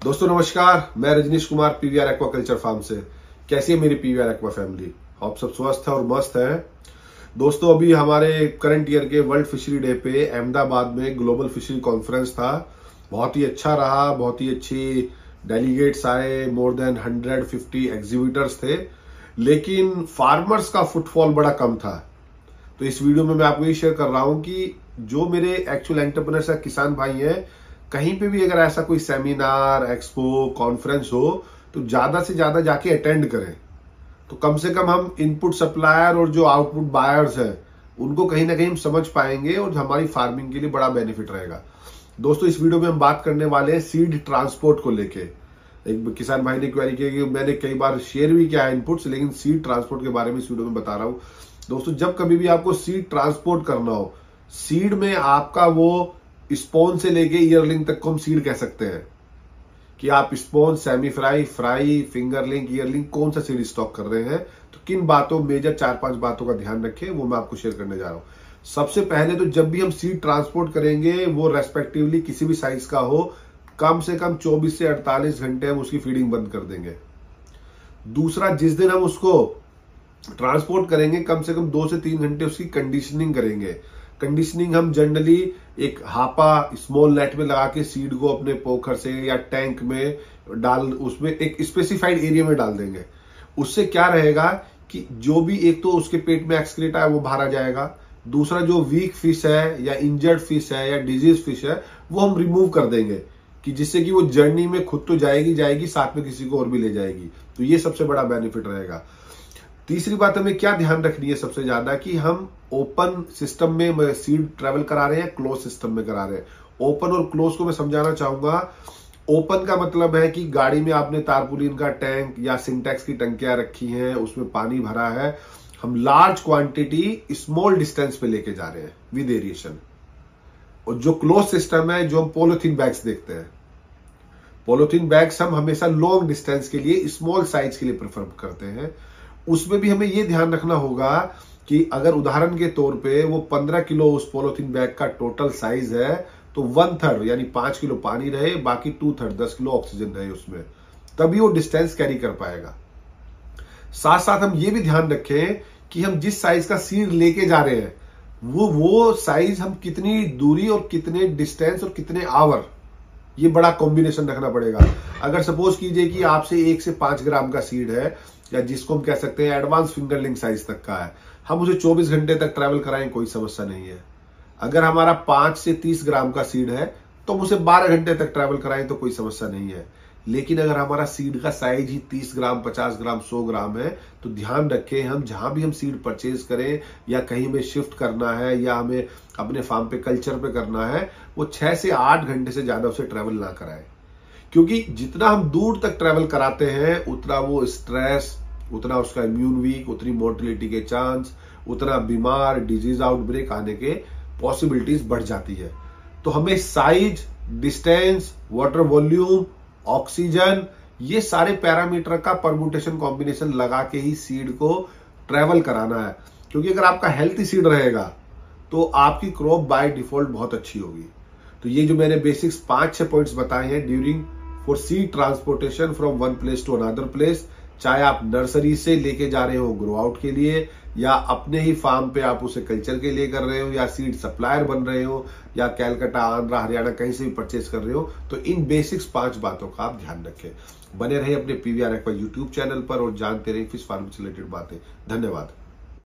दोस्तों नमस्कार, मैं Rajneesh Kumar PVR aquaculture farm से। कैसी है मेरी पीवीआर एक्वा फैमिली? आप सब स्वस्थ है और मस्त है। दोस्तों अभी हमारे करंट ईयर के वर्ल्ड फिशरी डे पे अहमदाबाद में ग्लोबल फिशरी कॉन्फ्रेंस था। बहुत ही अच्छा रहा, बहुत ही अच्छी डेलीगेट्स आए, मोर देन 150 एग्जीबिटर्स थे, लेकिन फार्मर्स का फुटफॉल बड़ा कम था। तो इस वीडियो में मैं आपको ये शेयर कर रहा हूं कि जो मेरे एक्चुअल एंटरप्रेन्योर्स या किसान भाई हैं, कहीं पे भी अगर ऐसा कोई सेमिनार, एक्सपो, कॉन्फ्रेंस हो तो ज्यादा से ज्यादा जाके अटेंड करें। तो कम से कम हम इनपुट सप्लायर और जो आउटपुट बायर्स हैं उनको कहीं ना कहीं हम समझ पाएंगे और हमारी फार्मिंग के लिए बड़ा बेनिफिट रहेगा। दोस्तों इस वीडियो में हम बात करने वाले हैं सीड ट्रांसपोर्ट को लेके। एक किसान भाई ने क्वेरी किया कि मैंने कई बार शेयर भी किया है इनपुट्स, लेकिन सीड ट्रांसपोर्ट के बारे में इस वीडियो में बता रहा हूं। दोस्तों जब कभी भी आपको सीड ट्रांसपोर्ट करना हो, सीड में आपका वो स्पोन से लेके ईयरलिंग तक को हम सीड कह सकते हैं कि आप spawn, semi fry, fry, fingerling, yearling कौन सा सीड स्टॉक कर रहे हैं। तो किन बातों, मेजर 4-5 बातों का ध्यान रखें, वो मैं आपको शेयर करने जा रहा हूं। सबसे पहले तो जब भी हम सीड ट्रांसपोर्ट करेंगे वो रेस्पेक्टिवली किसी भी साइज का हो, कम से कम 24 से 48 घंटे हम उसकी फीडिंग बंद कर देंगे। दूसरा, जिस दिन हम उसको ट्रांसपोर्ट करेंगे कम से कम 2 से 3 घंटे उसकी कंडीशनिंग करेंगे। कंडीशनिंग हम जनरली एक हापा स्मॉल नेट में लगा के सीड को अपने पोखर से या टैंक में डाल, उसमें एक स्पेसिफाइड एरिया में डाल देंगे। उससे क्या रहेगा कि जो भी, एक तो उसके पेट में एक्सक्रीटा है वो बाहर आ जाएगा, दूसरा जो वीक फिश है या इंजर्ड फिश है या डिजीज फिश है वो हम रिमूव कर देंगे, कि जिससे कि वो जर्नी में खुद तो जाएगी साथ में किसी को और भी ले जाएगी। तो ये सबसे बड़ा बेनिफिट रहेगा। तीसरी बात हमें क्या ध्यान रखनी है सबसे ज्यादा, कि हम ओपन सिस्टम में सीड ट्रेवल करा रहे हैं, क्लोज सिस्टम में करा रहे हैं। ओपन और क्लोज को मैं समझाना चाहूंगा। ओपन का मतलब है कि गाड़ी में आपने तारपुलिन का टैंक या सिंटेक्स की टंकियां रखी हैं, उसमें पानी भरा है, हम लार्ज क्वांटिटी स्मॉल डिस्टेंस पे लेके जा रहे हैं विद एरिएशन। और जो क्लोज सिस्टम है, जो हम पॉलिथीन बैग्स देखते हैं, पॉलिथीन बैग्स हम हमेशा लॉन्ग डिस्टेंस के लिए, स्मॉल साइज के लिए प्रेफर करते हैं। उसमें भी हमें यह ध्यान रखना होगा कि अगर उदाहरण के तौर पे वो 15 किलो उस पॉलिथीन बैग का टोटल साइज है, तो 1/3 यानी 5 किलो पानी रहे, बाकी 2/3 10 किलो ऑक्सीजन रहे उसमें, तभी वो डिस्टेंस कैरी कर पाएगा। साथ साथ हम ये भी ध्यान रखें कि हम जिस साइज का सीड लेके जा रहे हैं वो साइज हम कितनी दूरी और कितने डिस्टेंस और कितने आवर, ये बड़ा कॉम्बिनेशन रखना पड़ेगा। अगर सपोज कीजिए कि आपसे 1 से 5 ग्राम का सीड है, या जिसको हम कह सकते हैं एडवांस फिंगरलिंग साइज तक का है, हम उसे 24 घंटे तक ट्रैवल कराएं, कोई समस्या नहीं है। अगर हमारा 5 से 30 ग्राम का सीड है तो हम उसे 12 घंटे तक ट्रैवल कराएं तो कोई समस्या नहीं है। लेकिन अगर हमारा सीड का साइज ही 30 ग्राम, 50 ग्राम, 100 ग्राम है, तो ध्यान रखें, हम जहां भी हम सीड परचेज करें या कहीं हमें शिफ्ट करना है या हमें अपने फार्म पे कल्चर पे करना है, वो 6 से 8 घंटे से ज्यादा उसे ट्रैवल ना कराएं। क्योंकि जितना हम दूर तक ट्रैवल कराते हैं उतना वो स्ट्रेस, उतना उसका इम्यून वीक, उतनी मोर्टिलिटी के चांस, उतना बीमार, डिजीज आउटब्रेक आने के पॉसिबिलिटीज बढ़ जाती है। तो हमें size, distance, water volume, oxygen, ये सारे पैरामीटर का परम्यूटेशन कॉम्बिनेशन लगा के ही सीड को ट्रैवल कराना है। क्योंकि अगर आपका हेल्थी सीड रहेगा तो आपकी क्रॉप बाय डिफॉल्ट बहुत अच्छी होगी। तो ये जो मैंने बेसिक्स 5-6 पॉइंट्स बताए हैं during for seed transportation from one place to another place, चाहे आप नर्सरी से लेके जा रहे हो ग्रो आउट के लिए, या अपने ही फार्म पे आप उसे कल्चर के लिए कर रहे हो, या सीड सप्लायर बन रहे हो, या कैलकाटा, आंध्रा, हरियाणा कहीं से भी परचेज कर रहे हो, तो इन बेसिक्स 5 बातों का आप ध्यान रखें। बने रहे अपने पीवीआर एक्वा यूट्यूब चैनल पर और जानते रहे फिश फार्म से रिलेटेड बातें। धन्यवाद।